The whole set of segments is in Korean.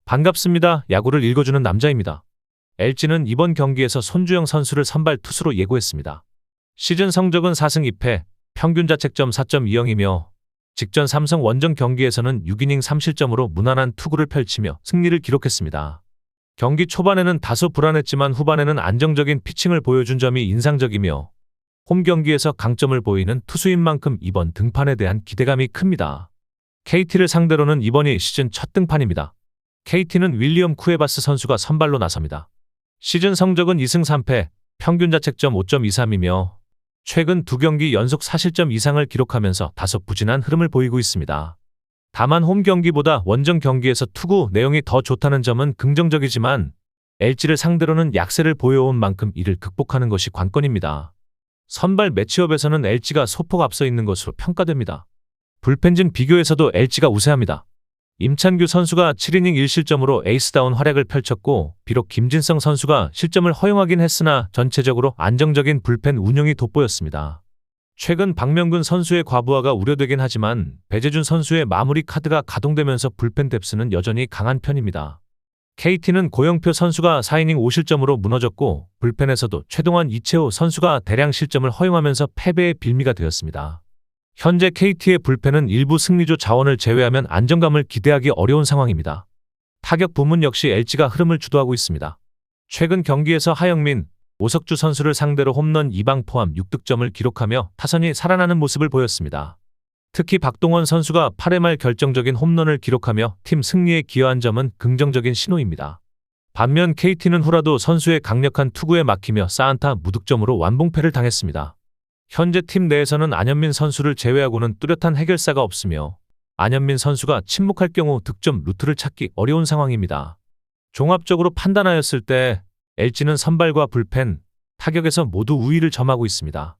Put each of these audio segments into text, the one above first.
반갑습니다. 야구를 읽어주는 남자입니다. LG는 이번 경기에서 손주영 선수를 선발 투수로 예고했습니다. 시즌 성적은 4승 2패, 평균 자책점 4.20이며 직전 삼성 원정 경기에서는 6이닝 3실점으로 무난한 투구를 펼치며 승리를 기록했습니다. 경기 초반에는 다소 불안했지만 후반에는 안정적인 피칭을 보여준 점이 인상적이며 홈 경기에서 강점을 보이는 투수인 만큼 이번 등판에 대한 기대감이 큽니다. KT를 상대로는 이번이 시즌 첫 등판입니다. KT는 윌리엄 쿠에바스 선수가 선발로 나섭니다. 시즌 성적은 2승 3패, 평균 자책점 5.23이며 최근 2경기 연속 4실점 이상을 기록하면서 다소 부진한 흐름을 보이고 있습니다. 다만 홈 경기보다 원정 경기에서 투구 내용이 더 좋다는 점은 긍정적이지만 LG를 상대로는 약세를 보여온 만큼 이를 극복하는 것이 관건입니다. 선발 매치업에서는 LG가 소폭 앞서 있는 것으로 평가됩니다. 불펜진 비교에서도 LG가 우세합니다. 임찬규 선수가 7이닝 1실점으로 에이스다운 활약을 펼쳤고 비록 김진성 선수가 실점을 허용하긴 했으나 전체적으로 안정적인 불펜 운영이 돋보였습니다. 최근 박명근 선수의 과부하가 우려되긴 하지만 배재준 선수의 마무리 카드가 가동되면서 불펜 뎁스는 여전히 강한 편입니다. KT는 고영표 선수가 4이닝 5실점으로 무너졌고 불펜에서도 최동환 이채호 선수가 대량 실점을 허용하면서 패배의 빌미가 되었습니다. 현재 KT의 불펜은 일부 승리조 자원을 제외하면 안정감을 기대하기 어려운 상황입니다. 타격 부문 역시 LG가 흐름을 주도하고 있습니다. 최근 경기에서 하영민, 오석주 선수를 상대로 홈런 2방 포함 6득점을 기록하며 타선이 살아나는 모습을 보였습니다. 특히 박동원 선수가 8회 말 결정적인 홈런을 기록하며 팀 승리에 기여한 점은 긍정적인 신호입니다. 반면 KT는 후라도 선수의 강력한 투구에 막히며 사안타 무득점으로 완봉패를 당했습니다. 현재 팀 내에서는 안현민 선수를 제외하고는 뚜렷한 해결사가 없으며 안현민 선수가 침묵할 경우 득점 루트를 찾기 어려운 상황입니다. 종합적으로 판단하였을 때 LG는 선발과 불펜, 타격에서 모두 우위를 점하고 있습니다.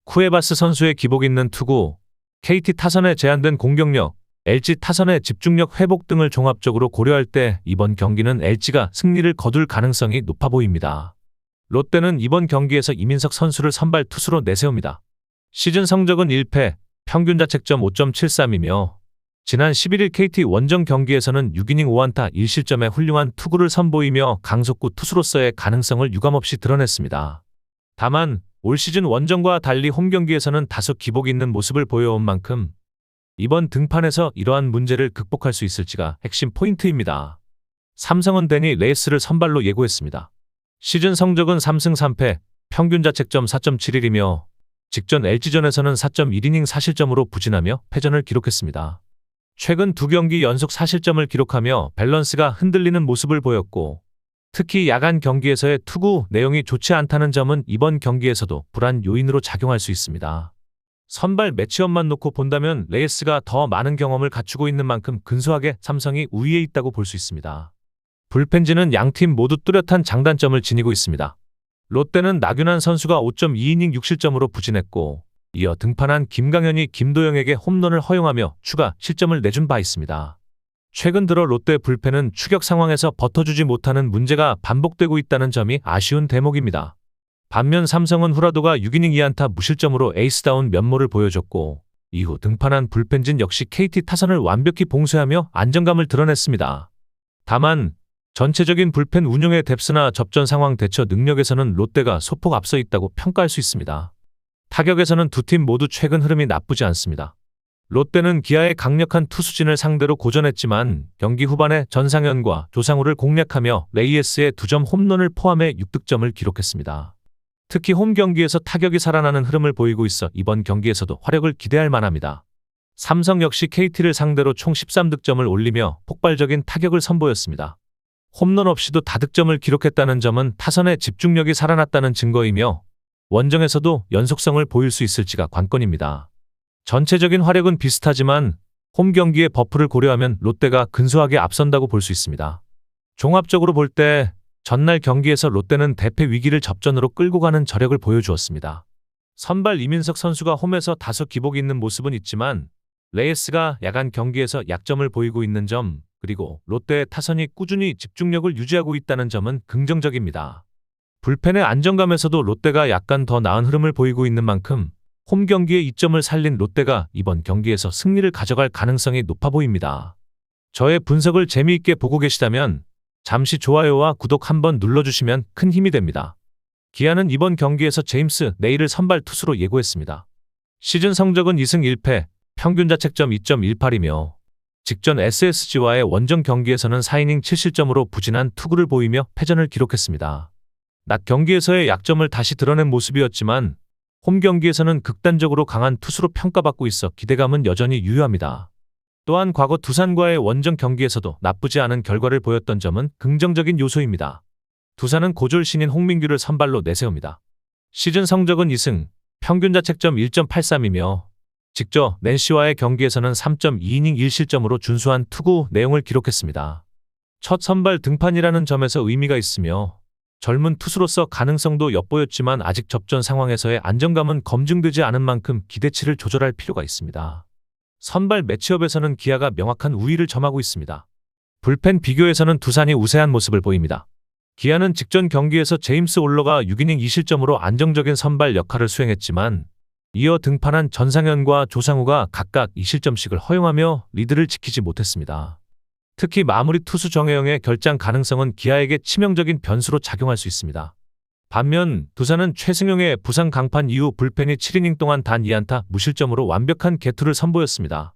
쿠에바스 선수의 기복 있는 투구, KT 타선의 제한된 공격력, LG 타선의 집중력 회복 등을 종합적으로 고려할 때 이번 경기는 LG가 승리를 거둘 가능성이 높아 보입니다. 롯데는 이번 경기에서 이민석 선수를 선발 투수로 내세웁니다. 시즌 성적은 1패, 평균 자책점 5.73이며 지난 11일 KT 원정 경기에서는 6이닝 5안타 1실점의 훌륭한 투구를 선보이며 강속구 투수로서의 가능성을 유감없이 드러냈습니다. 다만 올 시즌 원정과 달리 홈 경기에서는 다소 기복 있는 모습을 보여온 만큼 이번 등판에서 이러한 문제를 극복할 수 있을지가 핵심 포인트입니다. 삼성은 데니 레이스를 선발로 예고했습니다. 시즌 성적은 3승 3패, 평균 자책점 4.71이며 직전 LG전에서는 4.1이닝 4실점으로 부진하며 패전을 기록했습니다. 최근 2경기 연속 4실점을 기록하며 밸런스가 흔들리는 모습을 보였고 특히 야간 경기에서의 투구 내용이 좋지 않다는 점은 이번 경기에서도 불안 요인으로 작용할 수 있습니다. 선발 매치업만 놓고 본다면 레이스가 더 많은 경험을 갖추고 있는 만큼 근소하게 삼성이 우위에 있다고 볼 수 있습니다. 불펜진은 양팀 모두 뚜렷한 장단점을 지니고 있습니다. 롯데는 나균환 선수가 5.2이닝 6실점으로 부진했고 이어 등판한 김강현이 김도영에게 홈런을 허용하며 추가 실점을 내준 바 있습니다. 최근 들어 롯데 불펜은 추격 상황에서 버텨주지 못하는 문제가 반복되고 있다는 점이 아쉬운 대목입니다. 반면 삼성은 후라도가 6이닝 2안타 무실점으로 에이스다운 면모를 보여줬고 이후 등판한 불펜진 역시 KT 타선을 완벽히 봉쇄하며 안정감을 드러냈습니다. 다만 전체적인 불펜 운용의 뎁스나 접전 상황 대처 능력에서는 롯데가 소폭 앞서 있다고 평가할 수 있습니다. 타격에서는 두 팀 모두 최근 흐름이 나쁘지 않습니다. 롯데는 기아의 강력한 투수진을 상대로 고전했지만 경기 후반에 전상현과 조상우를 공략하며 레이에스의 2점 홈런을 포함해 6득점을 기록했습니다. 특히 홈 경기에서 타격이 살아나는 흐름을 보이고 있어 이번 경기에서도 화력을 기대할 만합니다. 삼성 역시 KT를 상대로 총 13득점을 올리며 폭발적인 타격을 선보였습니다. 홈런 없이도 다득점을 기록했다는 점은 타선의 집중력이 살아났다는 증거이며 원정에서도 연속성을 보일 수 있을지가 관건입니다. 전체적인 화력은 비슷하지만 홈 경기의 버프를 고려하면 롯데가 근소하게 앞선다고 볼 수 있습니다. 종합적으로 볼 때 전날 경기에서 롯데는 대패 위기를 접전으로 끌고 가는 저력을 보여주었습니다. 선발 이민석 선수가 홈에서 다소 기복이 있는 모습은 있지만 레이스가 야간 경기에서 약점을 보이고 있는 점 그리고 롯데의 타선이 꾸준히 집중력을 유지하고 있다는 점은 긍정적입니다. 불펜의 안정감에서도 롯데가 약간 더 나은 흐름을 보이고 있는 만큼 홈 경기의 이점을 살린 롯데가 이번 경기에서 승리를 가져갈 가능성이 높아 보입니다. 저의 분석을 재미있게 보고 계시다면 잠시 좋아요와 구독 한번 눌러주시면 큰 힘이 됩니다. 기아는 이번 경기에서 제임스 네일을 선발 투수로 예고했습니다. 시즌 성적은 2승 1패, 평균 자책점 2.18이며 직전 SSG와의 원정 경기에서는 4이닝 7실점으로 부진한 투구를 보이며 패전을 기록했습니다. 낮 경기에서의 약점을 다시 드러낸 모습이었지만 홈 경기에서는 극단적으로 강한 투수로 평가받고 있어 기대감은 여전히 유효합니다. 또한 과거 두산과의 원정 경기에서도 나쁘지 않은 결과를 보였던 점은 긍정적인 요소입니다. 두산은 고졸 신인 홍민규를 선발로 내세웁니다. 시즌 성적은 2승, 평균 자책점 1.83이며 직접 낸시와의 경기에서는 3.2이닝 1실점으로 준수한 투구 내용을 기록했습니다. 첫 선발 등판이라는 점에서 의미가 있으며 젊은 투수로서 가능성도 엿보였지만 아직 접전 상황에서의 안정감은 검증되지 않은 만큼 기대치를 조절할 필요가 있습니다. 선발 매치업에서는 기아가 명확한 우위를 점하고 있습니다. 불펜 비교에서는 두산이 우세한 모습을 보입니다. 기아는 직전 경기에서 제임스 올러가 6이닝 2실점으로 안정적인 선발 역할을 수행했지만 이어 등판한 전상현과 조상우가 각각 2실점씩을 허용하며 리드를 지키지 못했습니다. 특히 마무리 투수 정혜영의 결장 가능성은 기아에게 치명적인 변수로 작용할 수 있습니다. 반면 두산은 최승용의 부상 강판 이후 불펜이 7이닝 동안 단 2안타 무실점으로 완벽한 개투를 선보였습니다.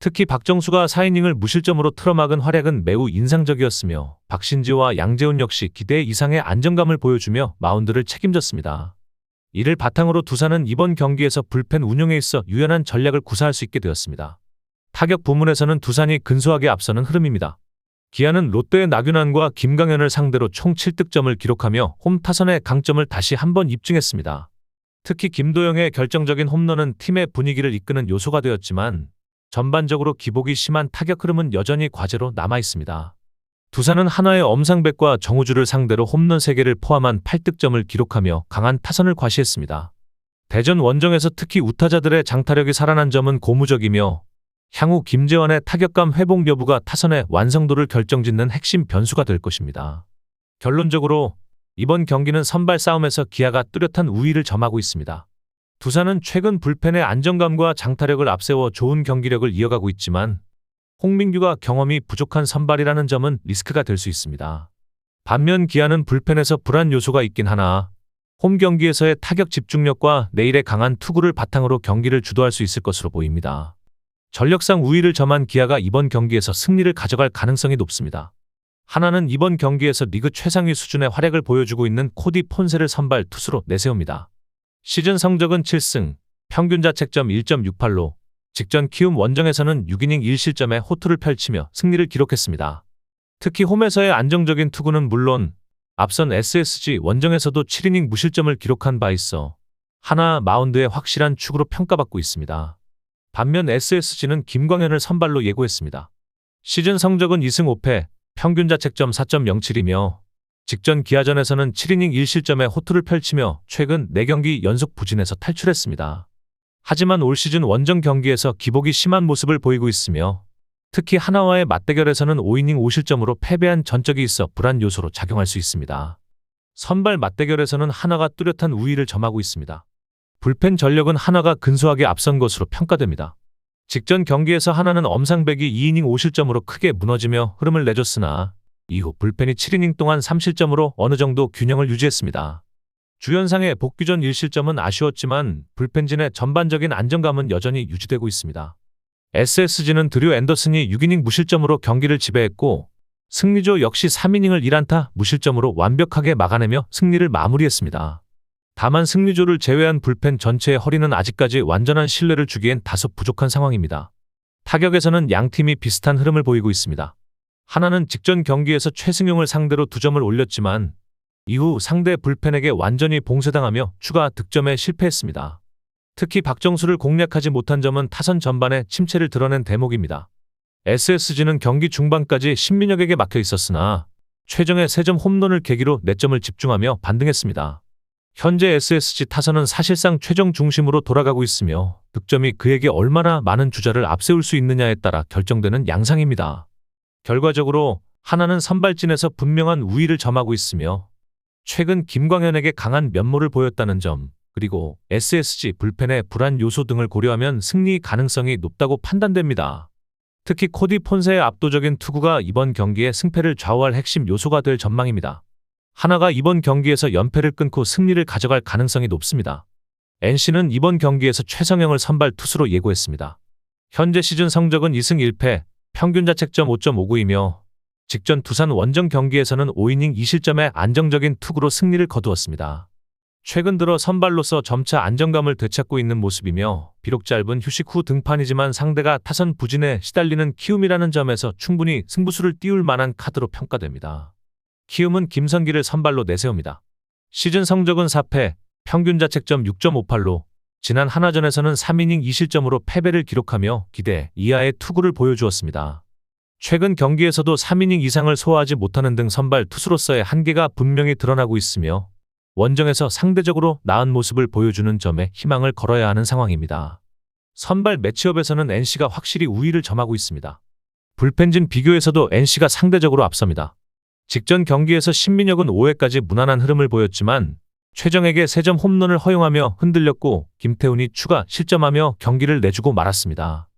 특히 박정수가 4이닝을 무실점으로 틀어막은 활약은 매우 인상적이었으며 박신지와 양재훈 역시 기대 이상의 안정감을 보여주며 마운드를 책임졌습니다. 이를 바탕으로 두산은 이번 경기에서 불펜 운용에 있어 유연한 전략을 구사할 수 있게 되었습니다. 타격 부문에서는 두산이 근소하게 앞서는 흐름입니다. 기아는 롯데의 나균환과 김강현을 상대로 총 7득점을 기록하며 홈 타선의 강점을 다시 한번 입증했습니다. 특히 김도영의 결정적인 홈런은 팀의 분위기를 이끄는 요소가 되었지만 전반적으로 기복이 심한 타격 흐름은 여전히 과제로 남아있습니다. 두산은 한화의 엄상백과 정우주를 상대로 홈런 3개를 포함한 8득점을 기록하며 강한 타선을 과시했습니다. 대전 원정에서 특히 우타자들의 장타력이 살아난 점은 고무적이며 향후 김재환의 타격감 회복 여부가 타선의 완성도를 결정짓는 핵심 변수가 될 것입니다. 결론적으로 이번 경기는 선발 싸움에서 기아가 뚜렷한 우위를 점하고 있습니다. 두산은 최근 불펜의 안정감과 장타력을 앞세워 좋은 경기력을 이어가고 있지만 홍민규가 경험이 부족한 선발이라는 점은 리스크가 될 수 있습니다. 반면 기아는 불펜에서 불안 요소가 있긴 하나 홈 경기에서의 타격 집중력과 내일의 강한 투구를 바탕으로 경기를 주도할 수 있을 것으로 보입니다. 전력상 우위를 점한 기아가 이번 경기에서 승리를 가져갈 가능성이 높습니다. 하나는 이번 경기에서 리그 최상위 수준의 활약을 보여주고 있는 코디 폰세를 선발 투수로 내세웁니다. 시즌 성적은 7승, 평균 자책점 1.68로 직전 키움 원정에서는 6이닝 1실점의 호투를 펼치며 승리를 기록했습니다. 특히 홈에서의 안정적인 투구는 물론 앞선 SSG 원정에서도 7이닝 무실점을 기록한 바 있어 하나 마운드의 확실한 축으로 평가받고 있습니다. 반면 SSG는 김광현을 선발로 예고했습니다. 시즌 성적은 2승 5패, 평균 자책점 4.07이며 직전 기아전에서는 7이닝 1실점의 호투를 펼치며 최근 4경기 연속 부진에서 탈출했습니다. 하지만 올 시즌 원정 경기에서 기복이 심한 모습을 보이고 있으며 특히 하나와의 맞대결에서는 5이닝 5실점으로 패배한 전적이 있어 불안 요소로 작용할 수 있습니다. 선발 맞대결에서는 하나가 뚜렷한 우위를 점하고 있습니다. 불펜 전력은 하나가 근소하게 앞선 것으로 평가됩니다. 직전 경기에서 하나는 엄상백이 2이닝 5실점으로 크게 무너지며 흐름을 내줬으나 이후 불펜이 7이닝 동안 3실점으로 어느 정도 균형을 유지했습니다. 주연상의 복귀 전 1실점은 아쉬웠지만 불펜진의 전반적인 안정감은 여전히 유지되고 있습니다. SSG는 드류 앤더슨이 6이닝 무실점으로 경기를 지배했고 승리조 역시 3이닝을 1안타 무실점으로 완벽하게 막아내며 승리를 마무리했습니다. 다만 승리조를 제외한 불펜 전체의 허리는 아직까지 완전한 신뢰를 주기엔 다소 부족한 상황입니다. 타격에서는 양팀이 비슷한 흐름을 보이고 있습니다. 하나는 직전 경기에서 최승용을 상대로 2점을 올렸지만 이후 상대 불펜에게 완전히 봉쇄당하며 추가 득점에 실패했습니다. 특히 박정수를 공략하지 못한 점은 타선 전반에 침체를 드러낸 대목입니다. SSG는 경기 중반까지 신민혁에게 막혀 있었으나 최정의 3점 홈런을 계기로 4점을 집중하며 반등했습니다. 현재 SSG 타선은 사실상 최정 중심으로 돌아가고 있으며 득점이 그에게 얼마나 많은 주자를 앞세울 수 있느냐에 따라 결정되는 양상입니다. 결과적으로 하나는 선발진에서 분명한 우위를 점하고 있으며 최근 김광현에게 강한 면모를 보였다는 점, 그리고 SSG 불펜의 불안 요소 등을 고려하면 승리 가능성이 높다고 판단됩니다. 특히 코디 폰세의 압도적인 투구가 이번 경기의 승패를 좌우할 핵심 요소가 될 전망입니다. 하나가 이번 경기에서 연패를 끊고 승리를 가져갈 가능성이 높습니다. NC는 이번 경기에서 최성영을 선발 투수로 예고했습니다. 현재 시즌 성적은 2승 1패, 평균 자책점 5.59이며 직전 두산 원정 경기에서는 5이닝 2실점의 안정적인 투구로 승리를 거두었습니다. 최근 들어 선발로서 점차 안정감을 되찾고 있는 모습이며 비록 짧은 휴식 후 등판이지만 상대가 타선 부진에 시달리는 키움이라는 점에서 충분히 승부수를 띄울 만한 카드로 평가됩니다. 키움은 김선기를 선발로 내세웁니다. 시즌 성적은 4패, 평균 자책점 6.58로 지난 하나전에서는 3이닝 2실점으로 패배를 기록하며 기대 이하의 투구를 보여주었습니다. 최근 경기에서도 3이닝 이상을 소화하지 못하는 등 선발 투수로서의 한계가 분명히 드러나고 있으며 원정에서 상대적으로 나은 모습을 보여주는 점에 희망을 걸어야 하는 상황입니다. 선발 매치업에서는 NC가 확실히 우위를 점하고 있습니다. 불펜진 비교에서도 NC가 상대적으로 앞섭니다. 직전 경기에서 신민혁은 5회까지 무난한 흐름을 보였지만 최정에게 3점 홈런을 허용하며 흔들렸고 김태훈이 추가 실점하며 경기를 내주고 말았습니다.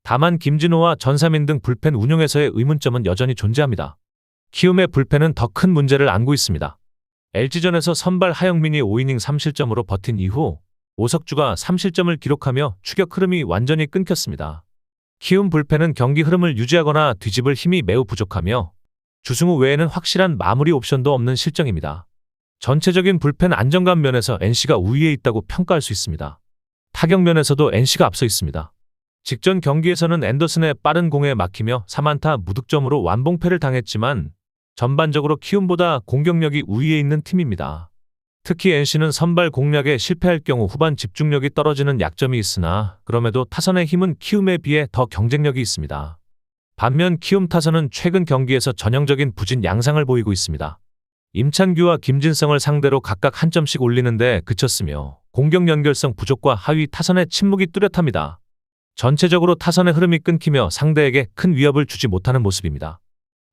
다만 김진호와 전삼인 등 불펜 운용에서의 의문점은 여전히 존재합니다. 키움의 불펜은 더 큰 문제를 안고 있습니다. LG전에서 선발 하영민이 5이닝 3실점으로 버틴 이후 오석주가 3실점을 기록하며 추격 흐름이 완전히 끊겼습니다. 키움 불펜은 경기 흐름을 유지하거나 뒤집을 힘이 매우 부족하며 주승우 외에는 확실한 마무리 옵션도 없는 실정입니다. 전체적인 불펜 안정감 면에서 NC가 우위에 있다고 평가할 수 있습니다. 타격 면에서도 NC가 앞서 있습니다. 직전 경기에서는 앤더슨의 빠른 공에 막히며 3안타 무득점으로 완봉패를 당했지만 전반적으로 키움보다 공격력이 우위에 있는 팀입니다. 특히 NC는 선발 공략에 실패할 경우 후반 집중력이 떨어지는 약점이 있으나 그럼에도 타선의 힘은 키움에 비해 더 경쟁력이 있습니다. 반면 키움 타선은 최근 경기에서 전형적인 부진 양상을 보이고 있습니다. 임찬규와 김진성을 상대로 각각 한 점씩 올리는데 그쳤으며 공격 연결성 부족과 하위 타선의 침묵이 뚜렷합니다. 전체적으로 타선의 흐름이 끊기며 상대에게 큰 위협을 주지 못하는 모습입니다.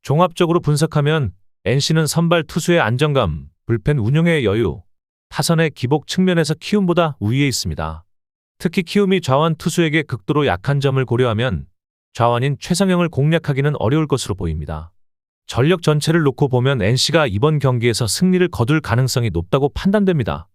종합적으로 분석하면 NC는 선발 투수의 안정감, 불펜 운용의 여유, 타선의 기복 측면에서 키움보다 우위에 있습니다. 특히 키움이 좌완 투수에게 극도로 약한 점을 고려하면 좌완인 최성영을 공략하기는 어려울 것으로 보입니다. 전력 전체를 놓고 보면 NC가 이번 경기에서 승리를 거둘 가능성이 높다고 판단됩니다.